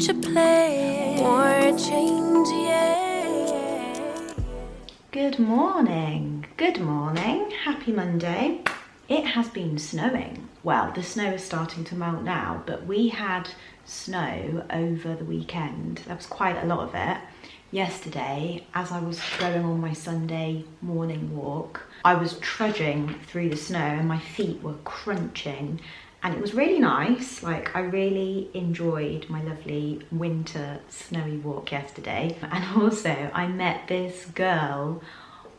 what's your plan? More change, yeah. Good morning. Good morning. Happy Monday. It has been snowing. Well, the snow is starting to melt now, but we had snow over the weekend. There was quite a lot of it. Yesterday, as I was going on my Sunday morning walk, I was trudging through the snow and my feet were crunching, and it was really nice. Like, I really enjoyed my lovely winter snowy walk yesterday. And also I met this girl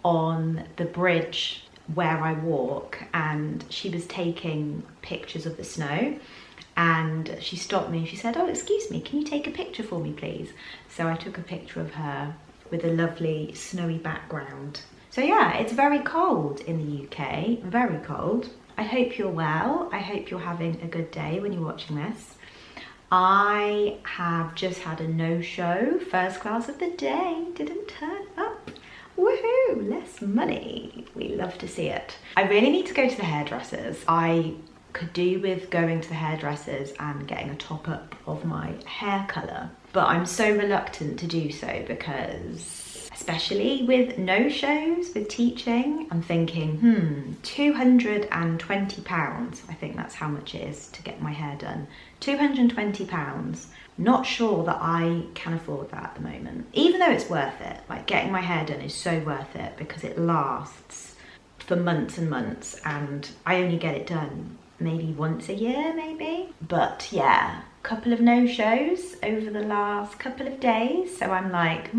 on the bridge where I walk, and she was taking pictures of the snow, and she stopped me and she said, "Oh, excuse me, can you take a picture for me, please?" So I took a picture of her with a lovely snowy background. So yeah, it's very cold in the UK, very cold. I hope you're well. I hope you're having a good day when you're watching this. I have just had a no-show, first class of the day, didn't turn up. Woohoo, less money. We love to see it. I really need to go to the hairdressers. I could do with going to the hairdressers and getting a top up of my hair colour, but I'm so reluctant to do so because, especially with no shows, with teaching, I'm thinking, £220, I think that's how much it is to get my hair done. £220. Not sure that I can afford that at the moment, even though it's worth it. Like, getting my hair done is so worth it because it lasts for months and months, and I only get it done maybe once a year, maybe. But yeah, couple of no-shows over the last couple of days, so I'm like,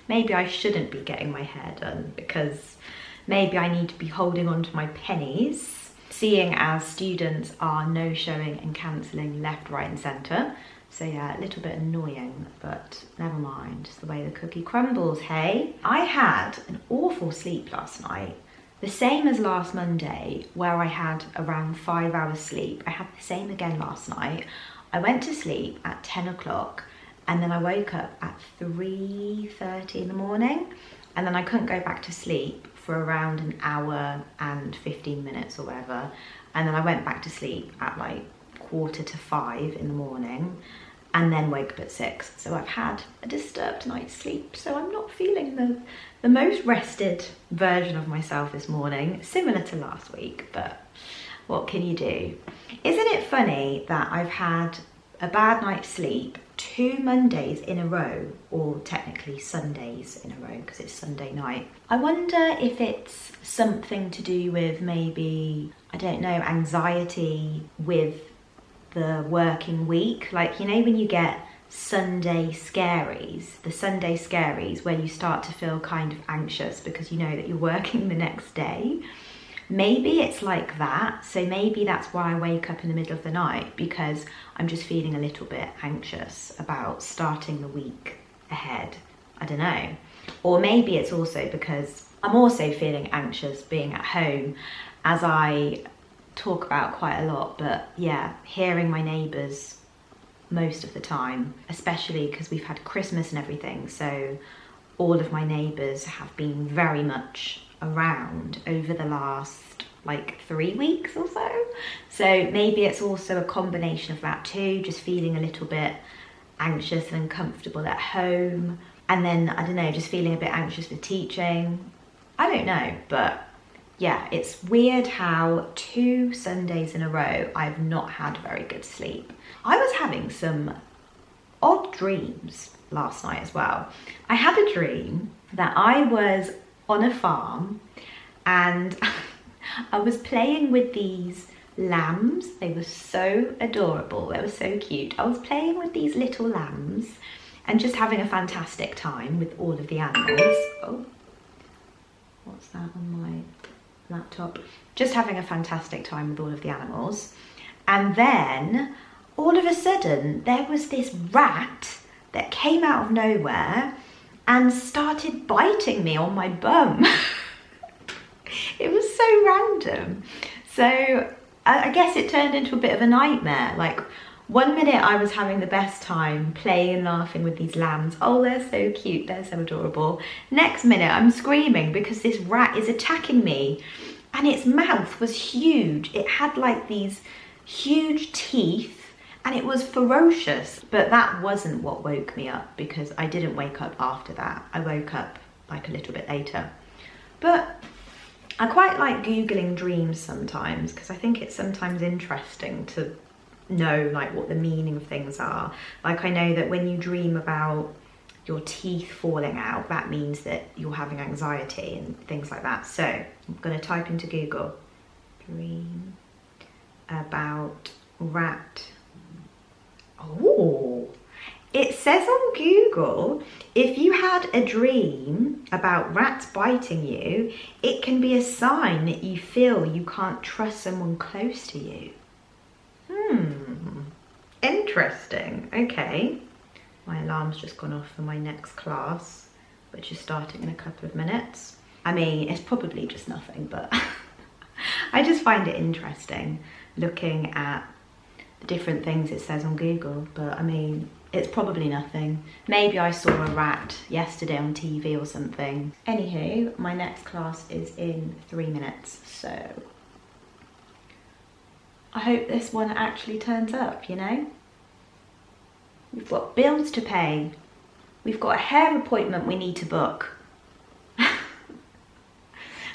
maybe I shouldn't be getting my hair done because maybe I need to be holding on to my pennies, seeing as students are no-showing and cancelling left, right and centre. So yeah, a little bit annoying, but never mind, it's the way the cookie crumbles, hey? I had an awful sleep last night. The same as last Monday, where I had around 5 hours sleep. I had the same again last night. I went to sleep at 10 o'clock and then I woke up at 3:30 in the morning, and then I couldn't go back to sleep for around an hour and 15 minutes or whatever. And then I went back to sleep at like 4:45 in the morning and then woke up at 6. So I've had a disturbed night's sleep. So I'm not feeling the most rested version of myself this morning, similar to last week, but what can you do? Isn't it funny that I've had a bad night's sleep 2 Mondays in a row, or technically Sundays in a row because it's Sunday night. I wonder if it's something to do with maybe, I don't know, anxiety with the working week. Like, you know, when you get Sunday scaries, the Sunday scaries where you start to feel kind of anxious because you know that you're working the next day. Maybe it's like that. So maybe that's why I wake up in the middle of the night, because I'm just feeling a little bit anxious about starting the week ahead. I don't know. Or maybe it's also because I'm also feeling anxious being at home, as I talk about quite a lot. But yeah, hearing my neighbours most of the time, especially because we've had Christmas and everything, so all of my neighbours have been very much around over the last like 3 weeks or so. So maybe it's also a combination of that too, just feeling a little bit anxious and uncomfortable at home, and then I don't know, just feeling a bit anxious with teaching. I don't know, but yeah, it's weird how 2 Sundays in a row I've not had very good sleep. I was having some odd dreams last night as well. I had a dream that I was on a farm and I was playing with these lambs. They were so adorable, they were so cute. I was playing with these little lambs and just having a fantastic time with all of the animals. Oh, what's that on my laptop? Just having a fantastic time with all of the animals. And then all of a sudden there was this rat that came out of nowhere and started biting me on my bum. It was so random. So I guess it turned into a bit of a nightmare. Like, 1 minute I was having the best time playing and laughing with these lambs. Oh, they're so cute, they're so adorable. Next minute I'm screaming because this rat is attacking me, and its mouth was huge. It had like these huge teeth and it was ferocious. But that wasn't what woke me up, because I didn't wake up after that. I woke up like a little bit later. But I quite like Googling dreams sometimes, because I think it's sometimes interesting to know like what the meaning of things are. Like I know that when you dream about your teeth falling out, that means that you're having anxiety and things like that. So I'm going to type into Google, dream about rat. Oh, it says on Google, if you had a dream about rats biting you, it can be a sign that you feel you can't trust someone close to you. Interesting. Okay. My alarm's just gone off for my next class, which is starting in a couple of minutes. I mean, it's probably just nothing, but I just find it interesting looking at the different things it says on Google. But I mean, it's probably nothing. Maybe I saw a rat yesterday on TV or something. Anywho, my next class is in 3 minutes, so I hope this one actually turns up, you know? We've got bills to pay. We've got a hair appointment we need to book.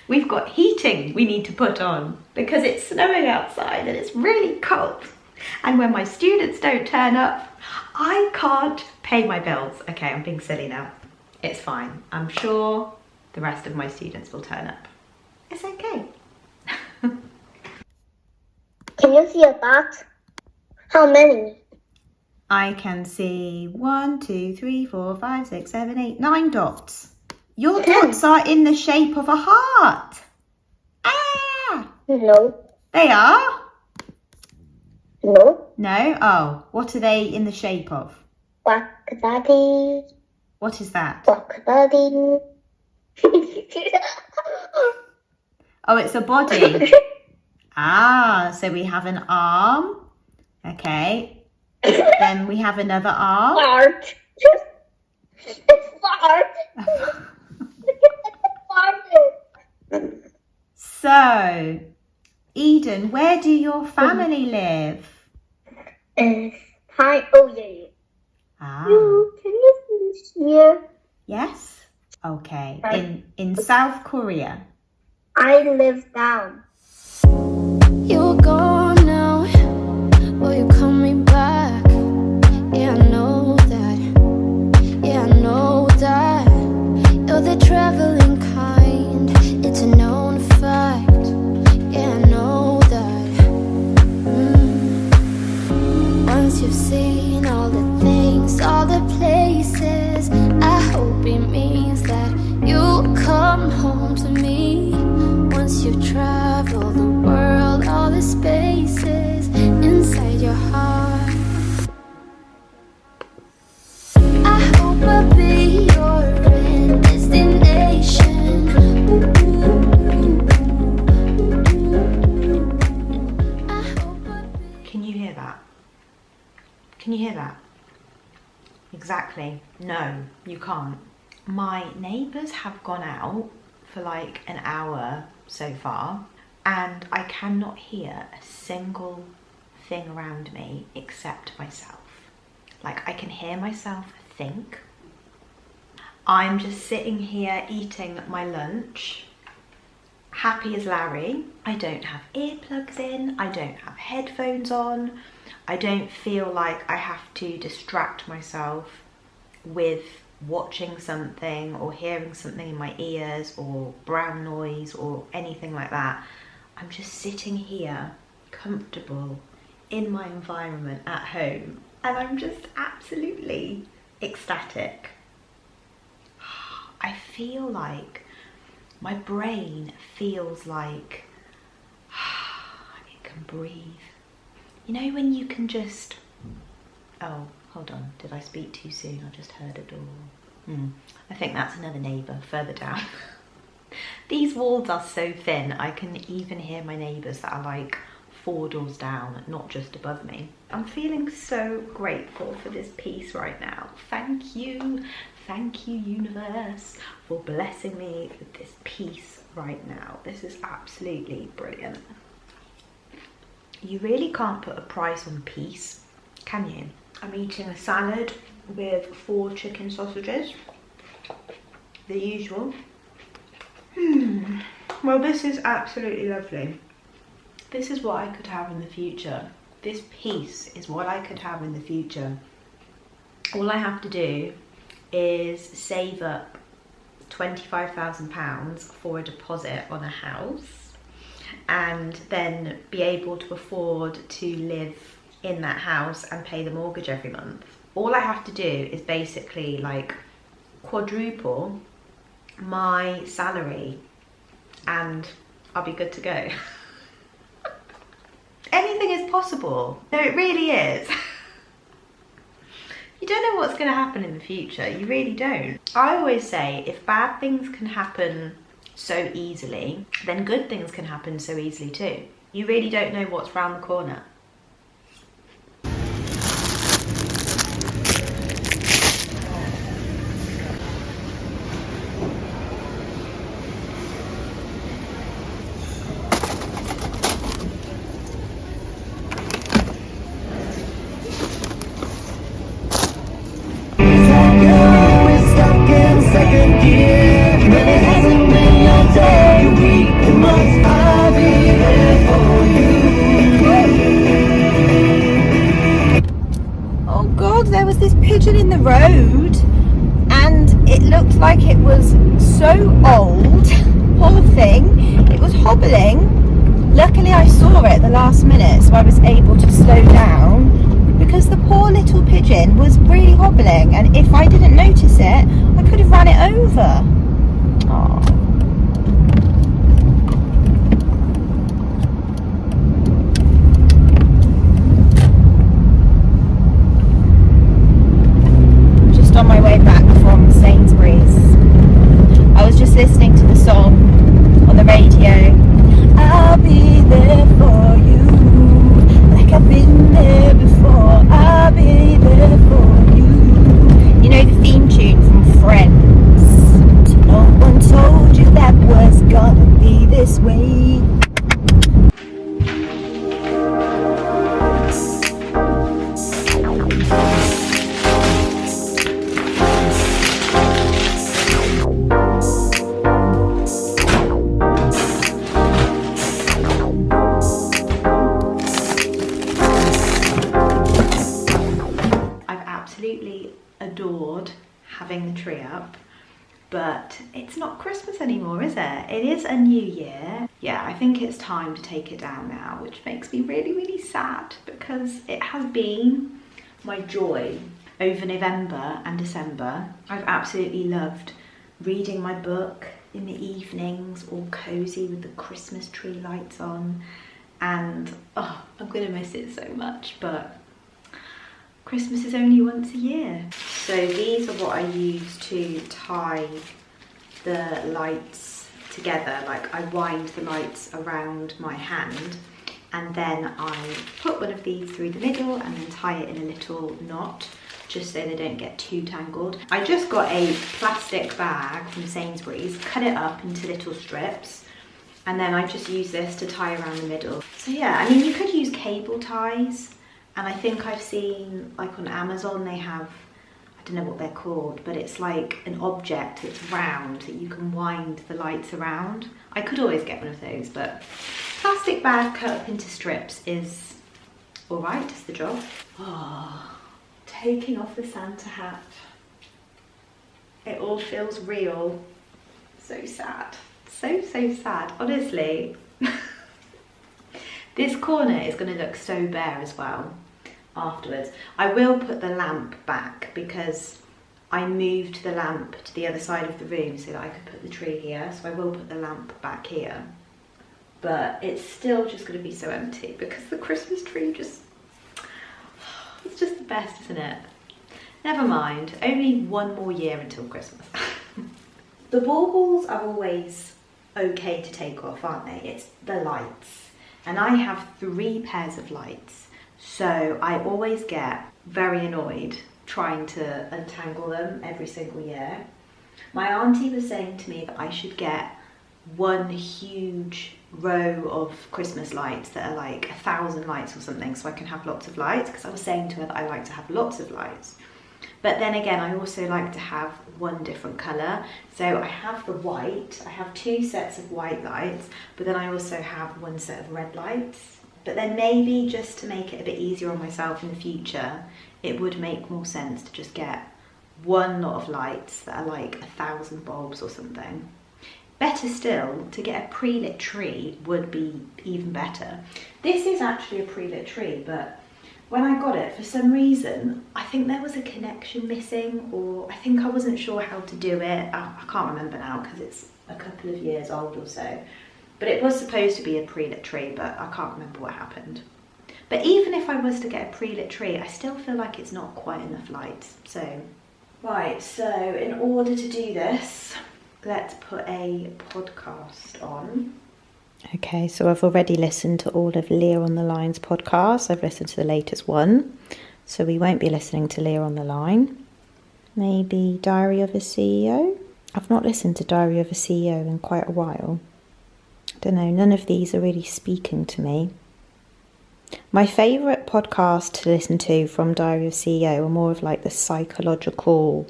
We've got heating we need to put on because it's snowing outside and it's really cold. And when my students don't turn up, I can't pay my bills. Okay, I'm being silly now. It's fine. I'm sure the rest of my students will turn up. It's okay. Can you see a dot? How many? I can see 1, 2, 3, 4, 5, 6, 7, 8, 9 dots. Your dots are in the shape of a heart. Ah! No. They are? No. No? Oh, what are they in the shape of? Quack daddy. What is that? Quack daddy. Oh, it's a body. Ah, so we have an arm. Okay. Then we have another arm. Fart. It's fart. So, Eden, where do your family live? Hi. Oh yeah. Ah. Can you finish here? Yes. Okay. In South Korea. I live down. You're gone now. Will you call me back? Yeah, I know that. Yeah, I know that. You're the traveling kind. It's a known fact. Yeah, I know that. Once you've seen all the things, all the places, I hope it means that you'll come home to me. Once you've traveled the world, all the spaces inside your heart, I hope I'll be your end destination. I hope I'll be. Can you hear that? Can you hear that? Exactly. No, you can't. My neighbours have gone out for like an hour so far, and I cannot hear a single thing around me except myself. Like, I can hear myself think. I'm just sitting here eating my lunch, happy as Larry. I don't have earplugs in, I don't have headphones on, I don't feel like I have to distract myself with watching something or hearing something in my ears or brown noise or anything like that. I'm just sitting here comfortable in my environment at home, and I'm just absolutely ecstatic. I feel like my brain feels like it can breathe. You know when you can just... Oh, hold on, did I speak too soon? I just heard a door. I think that's another neighbour further down. These walls are so thin, I can even hear my neighbours that are like 4 doors down, not just above me. I'm feeling so grateful for this peace right now. Thank you, universe, for blessing me with this peace right now. This is absolutely brilliant. You really can't put a price on peace, Can you? I'm eating a salad with 4 chicken sausages. The usual. Well, this is absolutely lovely. This is what I could have in the future. This piece is what I could have in the future. All I have to do is save up £25,000 for a deposit on a house and then be able to afford to live in that house and pay the mortgage every month. All I have to do is basically like quadruple my salary and I'll be good to go. Anything is possible. No, it really is. You don't know what's going to happen in the future. You really don't. I always say if bad things can happen so easily, then good things can happen so easily too. You really don't know what's round the corner. Road and it looked like it was so old. Poor thing, it was hobbling. Luckily I saw it at the last minute, so I was able to slow down because the poor little pigeon was really hobbling, and if I didn't notice it I could have ran it over. Aww. On my way back from Sainsbury's, I was just listening to the song on the radio. I'll be there for you, like I've been there before. I'll be there for you. You know the theme tune from Friends. No one told you that was gonna be this way. Adored having the tree up, but it's not Christmas anymore, is it? It is a new year. Yeah, I think it's time to take it down now, which makes me really, really sad because it has been my joy over November and December. I've absolutely loved reading my book in the evenings, all cozy with the Christmas tree lights on, and oh, I'm gonna miss it so much, but Christmas is only once a year. So these are what I use to tie the lights together. Like I wind the lights around my hand and then I put one of these through the middle and then tie it in a little knot just so they don't get too tangled. I just got a plastic bag from Sainsbury's, cut it up into little strips, and then I just use this to tie around the middle. So yeah, I mean you could use cable ties. And I think I've seen, like on Amazon, they have, I don't know what they're called, but it's like an object that's round that you can wind the lights around. I could always get one of those, but plastic bag cut up into strips is all right, does the job. Oh, taking off the Santa hat. It all feels real. So sad. So, so sad, honestly. This corner is going to look so bare as well afterwards. I will put the lamp back because I moved the lamp to the other side of the room so that I could put the tree here. So I will put the lamp back here. But it's still just going to be so empty because the Christmas tree just... It's just the best, isn't it? Never mind. Only one more year until Christmas. The baubles are always okay to take off, aren't they? It's the lights. And I have 3 pairs of lights, so I always get very annoyed trying to untangle them every single year. My auntie was saying to me that I should get one huge row of Christmas lights that are like 1,000 lights or something, so I can have lots of lights, because I was saying to her that I like to have lots of lights. But then again, I also like to have one different colour. So I have the white, I have 2 sets of white lights, but then I also have 1 set of red lights. But then maybe just to make it a bit easier on myself in the future, it would make more sense to just get one lot of lights that are like 1,000 bulbs or something. Better still, to get a pre-lit tree would be even better. This is actually a pre-lit tree, but when I got it, for some reason, I think there was a connection missing, or I think I wasn't sure how to do it. I can't remember now because it's a couple of years old or so. But it was supposed to be a pre-lit tree, but I can't remember what happened. But even if I was to get a pre-lit tree, I still feel like it's not quite enough lights. So, right, so in order to do this, let's put a podcast on. Okay, so I've already listened to all of Leah on the Line's podcasts. I've listened to the latest one, so we won't be listening to Leah on the Line. Maybe Diary of a CEO? I've not listened to Diary of a CEO in quite a while. I don't know, none of these are really speaking to me. My favourite podcast to listen to from Diary of a CEO are more of like the psychological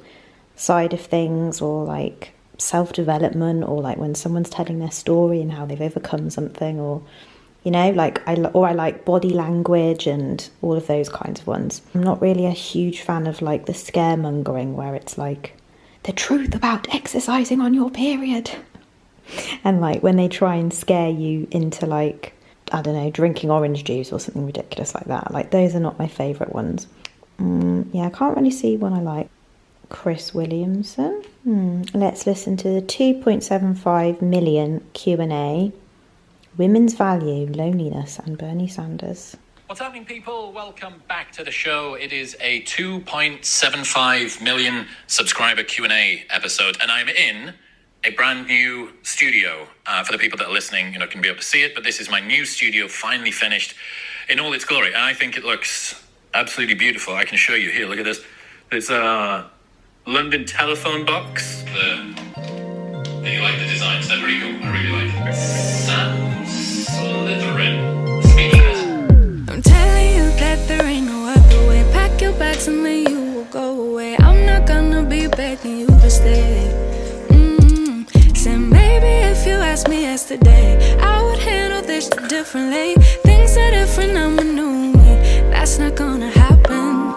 side of things, or like self-development, or like when someone's telling their story and how they've overcome something, or you know, like I like body language and all of those kinds of ones. I'm not really a huge fan of like the scaremongering where it's like the truth about exercising on your period, and like when they try and scare you into like, I don't know, drinking orange juice or something ridiculous like that. Like those are not my favourite ones. Yeah, I can't really see one I like. Chris Williamson. Let's listen to the 2.75 million Q&A. Women's Value, Loneliness, and Bernie Sanders. What's happening, people? Welcome back to the show. It is a 2.75 million subscriber Q&A episode, and I'm in a brand new studio. For the people that are listening, can be able to see it, but this is my new studio, finally finished in all its glory, and I think it looks absolutely beautiful. I can show you here. Look at this. It's London telephone box. You like the design? It's pretty cool. I really like it. Sam Slytherin. Speaking. I'm telling you that there ain't no other way. Pack your bags and then you will go away. I'm not gonna be begging you to stay. Said maybe if you asked me yesterday, I would handle this differently. Things are different, I'm a new me. That's not gonna happen.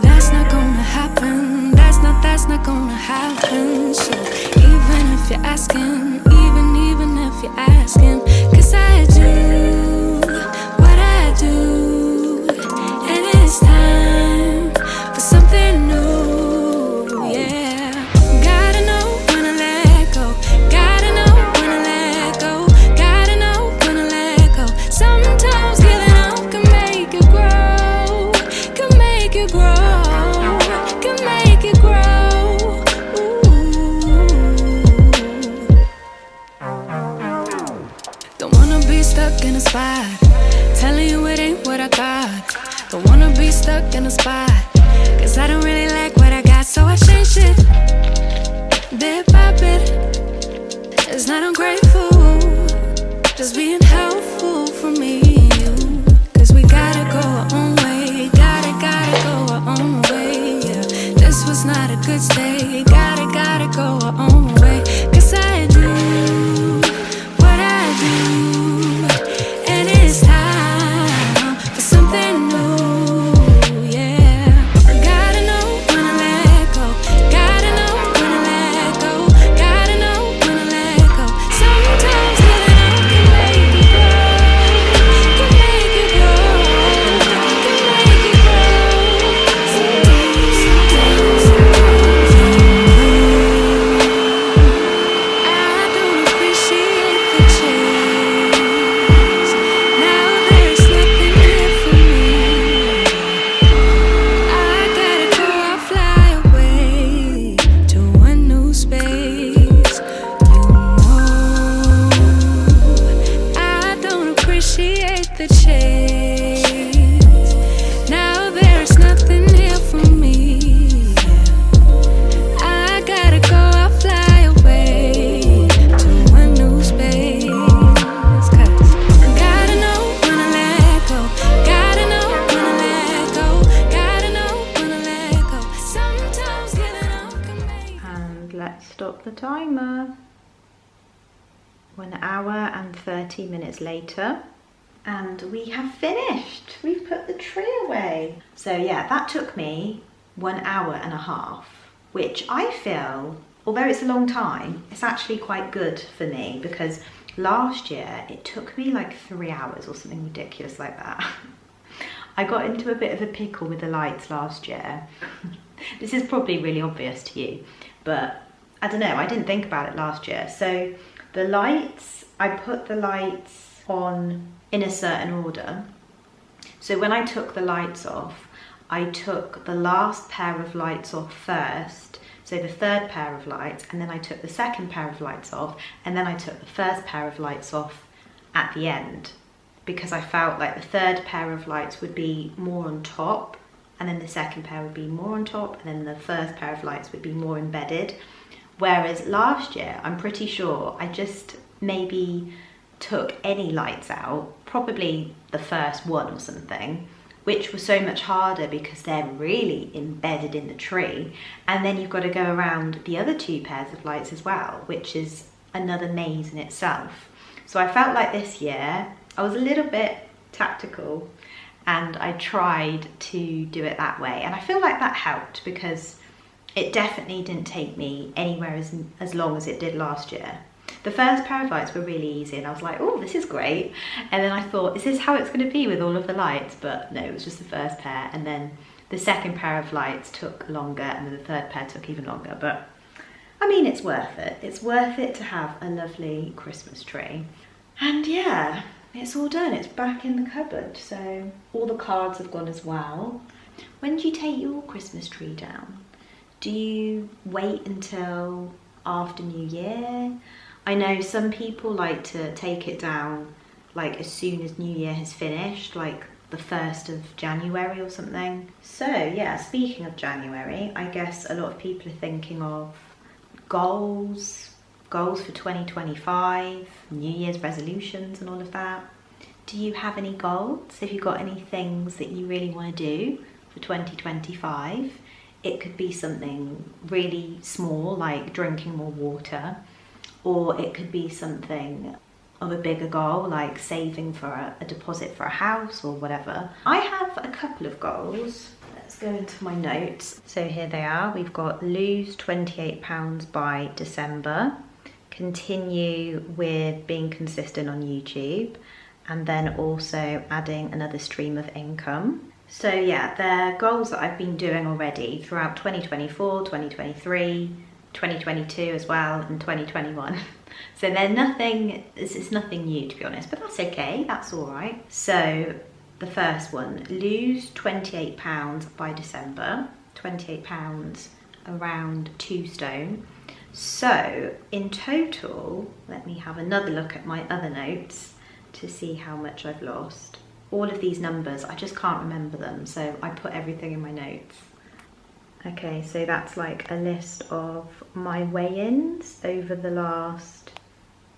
That's not gonna happen. That's not gonna happen. So even if you're asking, even if you're asking, 'cause I do what I do, and it's time for something new. Yeah, gotta know when to let go. Gotta know when to let go. Gotta know when to let go. Sometimes giving up can make you grow. Can make you grow. Can make you grow. Stuck in a spot, telling you it ain't what I thought. Don't wanna be stuck in a spot, 'cause I don't really like what I got, so I changed it bit by bit. It's not ungrateful, just being helpful for me and you. 'Cause we gotta go our own way, gotta go our own way. Yeah, this was not a good stay, gotta go our own way. 'Cause I do what I do. It's time for something new, yeah. Gotta know when to let go. Gotta know when to let go. Gotta know when to let go. Sometimes giving up can make you grow. timer. 1 hour and 30 minutes later, and we have finished. We've put the tree away. So yeah, that took me 1 hour and a half, which I feel, although it's a long time, it's actually quite good for me, because last year it took me like 3 hours or something ridiculous like that. I got into a bit of a pickle with the lights last year. This is probably really obvious to you, but I don't know, I didn't think about it last year. So the lights, I put the lights on in a certain order. So when I took the lights off, I took the last pair of lights off first, so the third pair of lights, and then I took the second pair of lights off, and then I took the first pair of lights off at the end, because I felt like the third pair of lights would be more on top, and then the second pair would be more on top, and then the first pair of lights would be more embedded. Whereas last year, I'm pretty sure I just maybe took any lights out, probably the first one or something, which was so much harder because they're really embedded in the tree. And then you've got to go around the other 2 pairs of lights as well, which is another maze in itself. So I felt like this year, I was a little bit tactical and I tried to do it that way. And I feel like that helped, because it definitely didn't take me anywhere as long as it did last year. The first pair of lights were really easy and I was like, oh, this is great. And then I thought, is this how it's going to be with all of the lights? But no, it was just the first pair. And then the second pair of lights took longer, and then the third pair took even longer. But I mean, it's worth it. It's worth it to have a lovely Christmas tree. And yeah, it's all done. It's back in the cupboard. So all the cards have gone as well. When do you take your Christmas tree down? Do you wait until after New Year? I know some people like to take it down like as soon as New Year has finished, like the 1st of January or something. So yeah, speaking of January, I guess a lot of people are thinking of goals for 2025, New Year's resolutions and all of that. Do you have any goals? Have you got any things that you really want to do for 2025? It could be something really small, like drinking more water, or it could be something of a bigger goal, like saving for a deposit for a house or whatever. I have a couple of goals. Let's go into my notes. So here they are. We've got lose 28 pounds by December, continue with being consistent on YouTube, and then also adding another stream of income. So yeah, they're goals that I've been doing already throughout 2024, 2023, 2022 as well, and 2021. So they're nothing, it's nothing new to be honest, but that's okay, that's all right. So the first one, lose 28 pounds by December, 28 pounds, around 2 stone. So in total, let me have another look at my other notes to see how much I've lost. All of these numbers, I just can't remember them, so I put everything in my notes. Okay, so that's like a list of my weigh-ins over the last,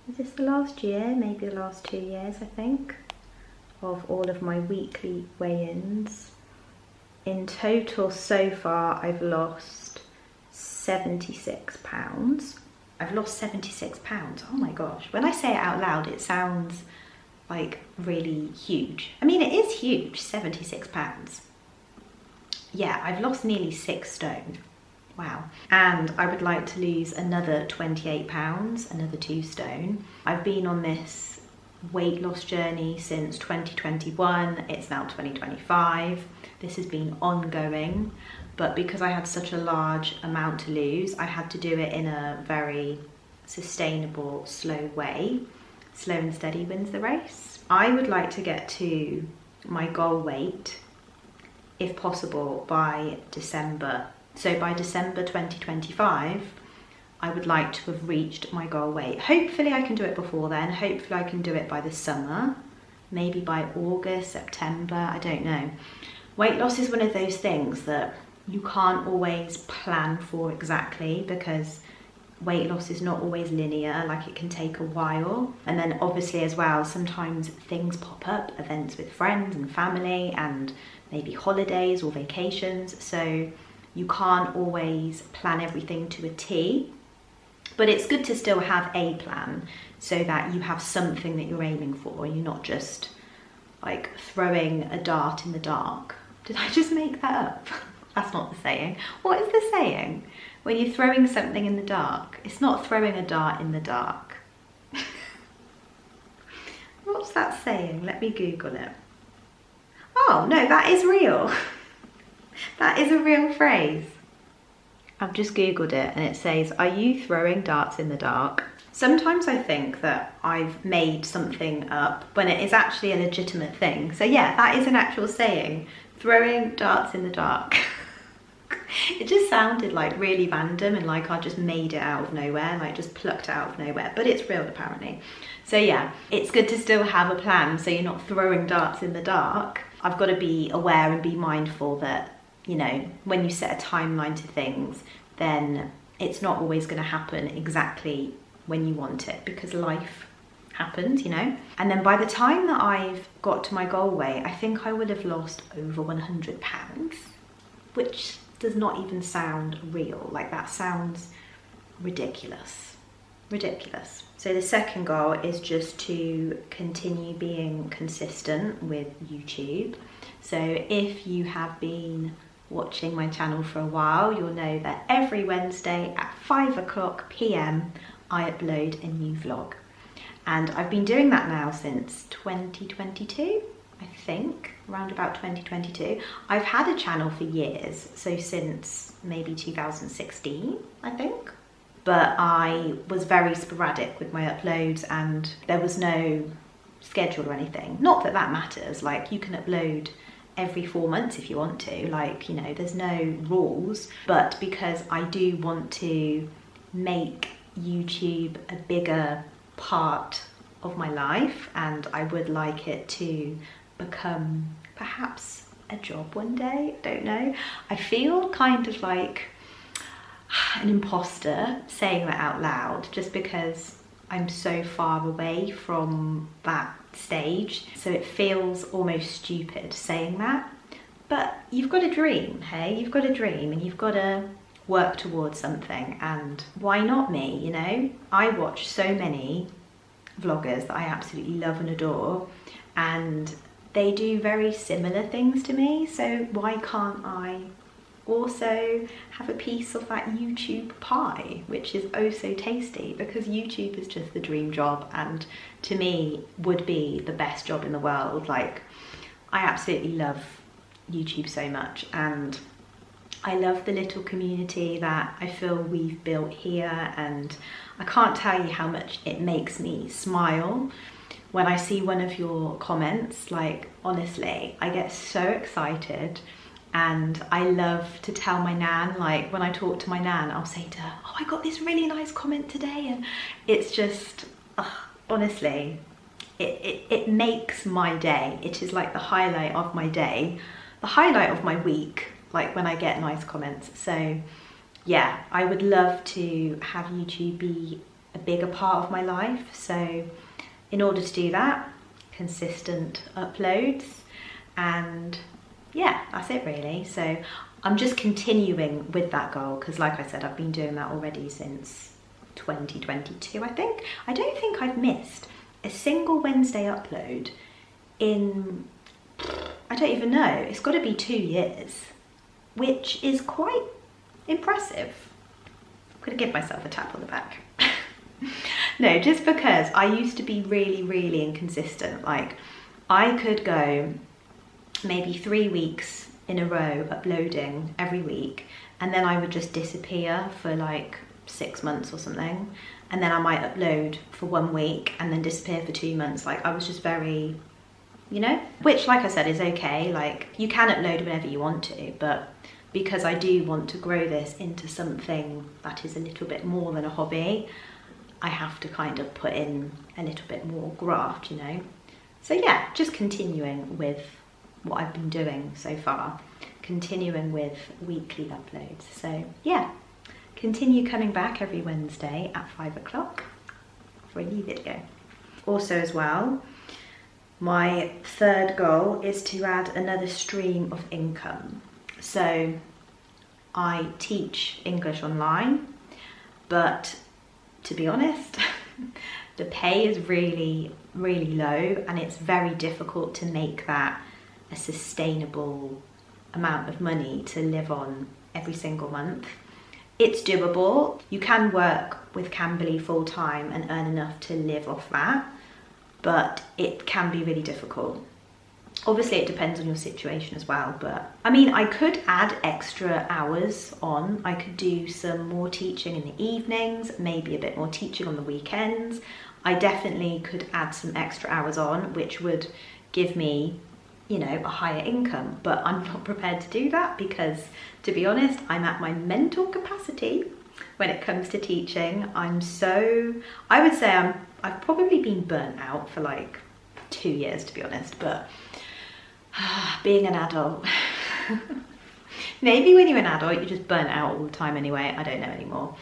is this the last year? Maybe the last 2 years, I think, of all of my weekly weigh-ins. In total so far, I've lost 76 pounds. I've lost 76 pounds, oh my gosh. When I say it out loud, it sounds like really huge. I mean, it is huge, 76 pounds. Yeah, I've lost nearly 6 stone. Wow. And I would like to lose another 28 pounds, another 2 stone. I've been on this weight loss journey since 2021. It's now 2025. This has been ongoing, but because I had such a large amount to lose, I had to do it in a very sustainable, slow way. Slow and steady wins the race. I would like to get to my goal weight, if possible, by December. So by December 2025, I would like to have reached my goal weight. Hopefully I can do it before then. Hopefully I can do it by the summer, maybe by August, September, I don't know. Weight loss is one of those things that you can't always plan for exactly, because weight loss is not always linear, like it can take a while. And then obviously as well, sometimes things pop up, events with friends and family and maybe holidays or vacations. So you can't always plan everything to a T. But it's good to still have a plan so that you have something that you're aiming for. You're not just like throwing a dart in the dark. Did I just make that up? That's not the saying. What is the saying? When you're throwing something in the dark. It's not throwing a dart in the dark. What's that saying? Let me Google it. Oh, no, that is real. That is a real phrase. I've just Googled it and it says, are you throwing darts in the dark? Sometimes I think that I've made something up when it is actually a legitimate thing. So yeah, that is an actual saying. Throwing darts in the dark. It just sounded like really random and like I just made it out of nowhere, like just plucked it out of nowhere, but it's real apparently. So yeah, it's good to still have a plan so you're not throwing darts in the dark. I've got to be aware and be mindful that, you know, when you set a timeline to things, then it's not always going to happen exactly when you want it, because life happens, you know. And then by the time that I've got to my goal weight, I think I would have lost over 100 pounds, which does not even sound real. Like, that sounds ridiculous. Ridiculous. So the second goal is just to continue being consistent with YouTube. So if you have been watching my channel for a while, you'll know that every Wednesday at 5 p.m. I upload a new vlog. And I've been doing that now since 2022, I think, around about 2022. I've had a channel for years, so since maybe 2016, I think. But I was very sporadic with my uploads and there was no schedule or anything. Not that that matters, like you can upload every 4 months if you want to, like, you know, there's no rules. But because I do want to make YouTube a bigger part of my life and I would like it to become perhaps a job one day, don't know. I feel kind of like an imposter saying that out loud just because I'm so far away from that stage, so it feels almost stupid saying that. But you've got a dream, hey? You've got a dream and you've got to work towards something, and why not me, you know? I watch so many vloggers that I absolutely love and adore, and they do very similar things to me, so why can't I also have a piece of that YouTube pie, which is oh so tasty, because YouTube is just the dream job and to me would be the best job in the world. Like, I absolutely love YouTube so much, and I love the little community that I feel we've built here, and I can't tell you how much it makes me smile when I see one of your comments. Like, honestly, I get so excited. And I love to tell my nan, like when I talk to my nan, I'll say to her, oh, I got this really nice comment today. And it's just, honestly, it makes my day. It is like the highlight of my day, the highlight of my week, like when I get nice comments. So yeah, I would love to have YouTube be a bigger part of my life. So in order to do that, consistent uploads, and yeah, that's it really. So I'm just continuing with that goal because, like I said, I've been doing that already since 2022, I think. I don't think I've missed a single Wednesday upload in, I don't even know, it's got to be 2 years, which is quite impressive. I'm going to give myself a tap on the back. No, just because I used to be really, really inconsistent. Like, I could go maybe 3 weeks in a row uploading every week, and then I would just disappear for like 6 months or something, and then I might upload for 1 week and then disappear for 2 months. Like, I was just very, you know, which, like I said, is okay. Like, you can upload whenever you want to, but because I do want to grow this into something that is a little bit more than a hobby, I have to kind of put in a little bit more graft, you know. So yeah, just continuing with what I've been doing so far, continuing with weekly uploads. So yeah, continue coming back every Wednesday at 5 o'clock for a new video. Also as well, my third goal is to add another stream of income. So I teach English online, but to be honest, the pay is really, really low, and it's very difficult to make that a sustainable amount of money to live on every single month. It's doable. You can work with Cambly full time and earn enough to live off that, but it can be really difficult. Obviously it depends on your situation as well, but I mean, I could add extra hours on. I could do some more teaching in the evenings, maybe a bit more teaching on the weekends. I definitely could add some extra hours on, which would give me, you know, a higher income, but I'm not prepared to do that because, to be honest, I'm at my mental capacity when it comes to teaching. I would say I've probably been burnt out for like 2 years, to be honest, but being an adult, maybe when you're an adult you're just burnt out all the time anyway, I don't know anymore.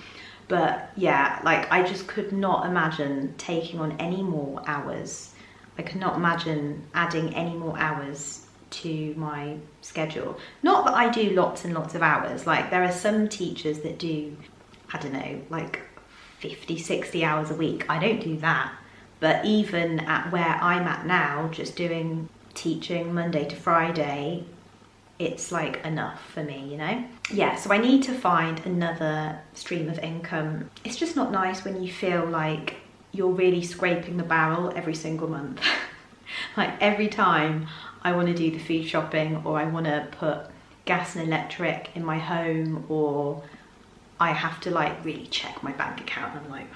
But yeah, like I just could not imagine taking on any more hours. I could not imagine adding any more hours to my schedule. Not that I do lots and lots of hours, like there are some teachers that do, I don't know, like 50, 60 hours a week. I don't do that. But even at where I'm at now, just doing teaching Monday to Friday, it's like enough for me, you know? Yeah, so I need to find another stream of income. It's just not nice when you feel like you're really scraping the barrel every single month. Like every time I want to do the food shopping, or I want to put gas and electric in my home, or I have to like really check my bank account, I'm like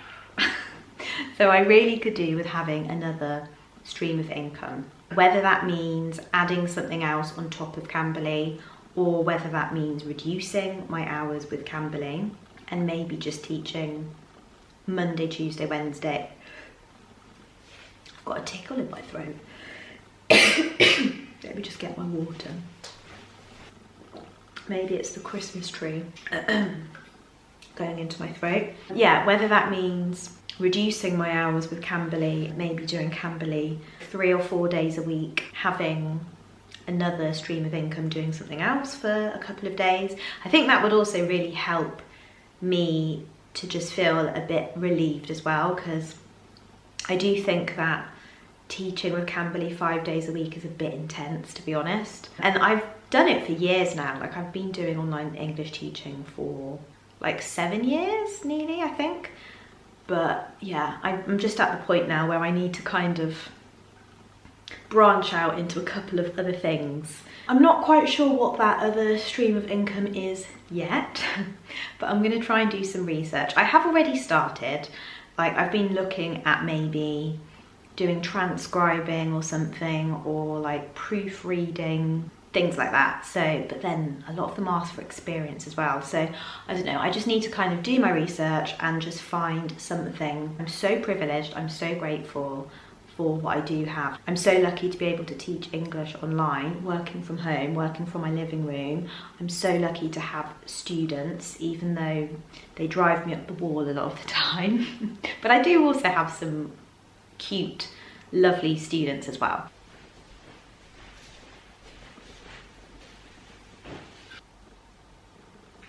so I really could do with having another stream of income, whether that means adding something else on top of Cambly, or whether that means reducing my hours with Cambly and maybe just teaching Monday, Tuesday, Wednesday. I've got a tickle in my throat. Let me just get my water. Maybe it's the Christmas tree going into my throat. Yeah, whether that means reducing my hours with Cambly, maybe doing Cambly 3 or 4 days a week, having another stream of income doing something else for a couple of days. I think that would also really help me to just feel a bit relieved as well, because I do think that teaching with Cambly 5 days a week is a bit intense, to be honest. And I've done it for years now. Like I've been doing online English teaching for like 7 years nearly, I think. But yeah, I'm just at the point now where I need to kind of branch out into a couple of other things. I'm not quite sure what that other stream of income is yet, but I'm going to try and do some research. I have already started. Like I've been looking at maybe doing transcribing or something, or like proofreading, things like that. So, but then a lot of them ask for experience as well. So I don't know, I just need to kind of do my research and just find something. I'm so privileged, I'm so grateful for what I do have. I'm so lucky to be able to teach English online, working from home, working from my living room. I'm so lucky to have students, even though they drive me up the wall a lot of the time. But I do also have some cute, lovely students as well.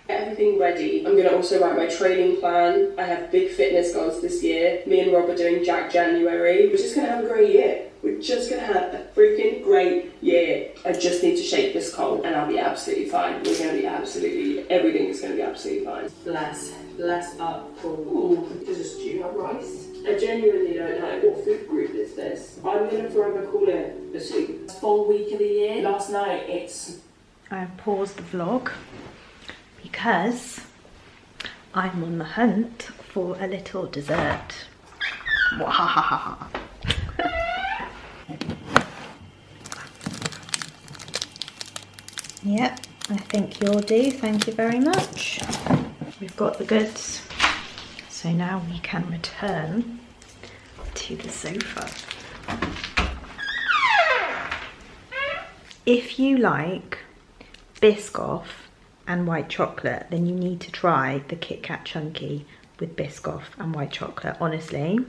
Everything ready. I'm going to also write my training plan. I have big fitness goals this year. Me and Rob are doing Jack January. We're just going to have a great year. We're just going to have a freaking great year. I just need to shake this cold and I'll be absolutely fine. We're going to be absolutely, everything is going to be absolutely fine. Bless up, Paul. Ooh, does a stew have rice? I genuinely don't know. What food group is this? I'm going to forever call it the soup. Full week of the year. Last night I've paused the vlog because I'm on the hunt for a little dessert. Yep, I think you'll do. Thank you very much. We've got the goods. So now we can return to the sofa. If you like biscoff and white chocolate, then you need to try the Kit Kat Chunky with biscoff and white chocolate. Honestly,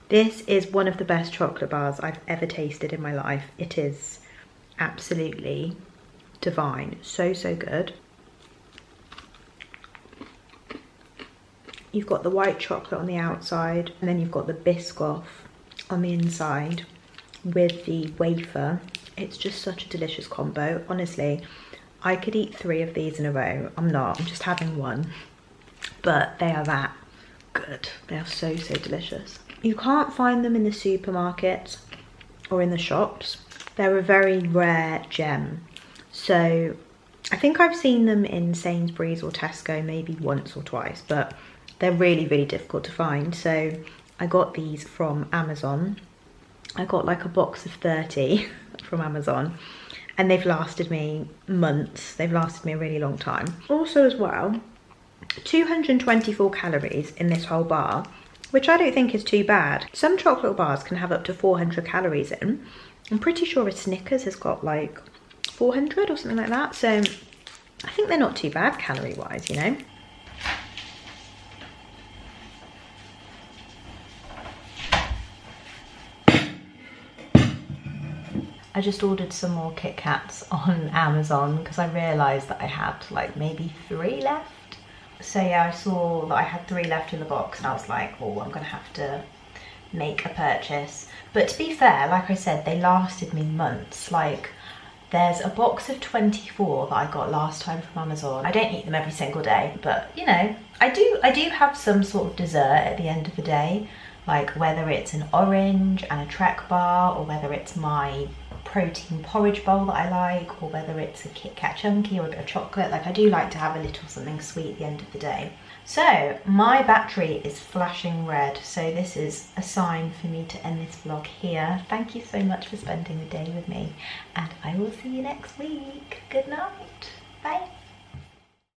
this is one of the best chocolate bars I've ever tasted in my life. It is absolutely divine. So good. You've got the white chocolate on the outside, and then you've got the biscoff on the inside with the wafer. It's just such a delicious combo. Honestly, I could eat 3 of these in a row. I'm not, I'm just having one. But they are that good. They are so, so delicious. You can't find them in the supermarkets or in the shops. They're a very rare gem. So I think I've seen them in Sainsbury's or Tesco maybe once or twice, but they're really, really difficult to find. So I got these from Amazon. I got like a box of 30 from Amazon, and they've lasted me months. They've lasted me a really long time. Also as well, 224 calories in this whole bar, which I don't think is too bad. Some chocolate bars can have up to 400 calories in. I'm pretty sure a Snickers has got like 400 or something like that. So I think they're not too bad calorie wise, you know. I just ordered some more Kit Kats on Amazon because I realised that I had like maybe 3 left. So yeah, I saw that I had 3 left in the box and I was like, oh, I'm gonna have to make a purchase. But to be fair, like I said, they lasted me months. Like, there's a box of 24 that I got last time from Amazon. I don't eat them every single day, but you know, I do have some sort of dessert at the end of the day, like whether it's an orange and a Trek bar, or whether it's my protein porridge bowl that I like, or whether it's a Kit Kat chunky or a bit of chocolate. Like, I do like to have a little something sweet at the end of the day. So my battery is flashing red, so this is a sign for me to end this vlog here. Thank you so much for spending the day with me, and I will see you next week. Good night. Bye.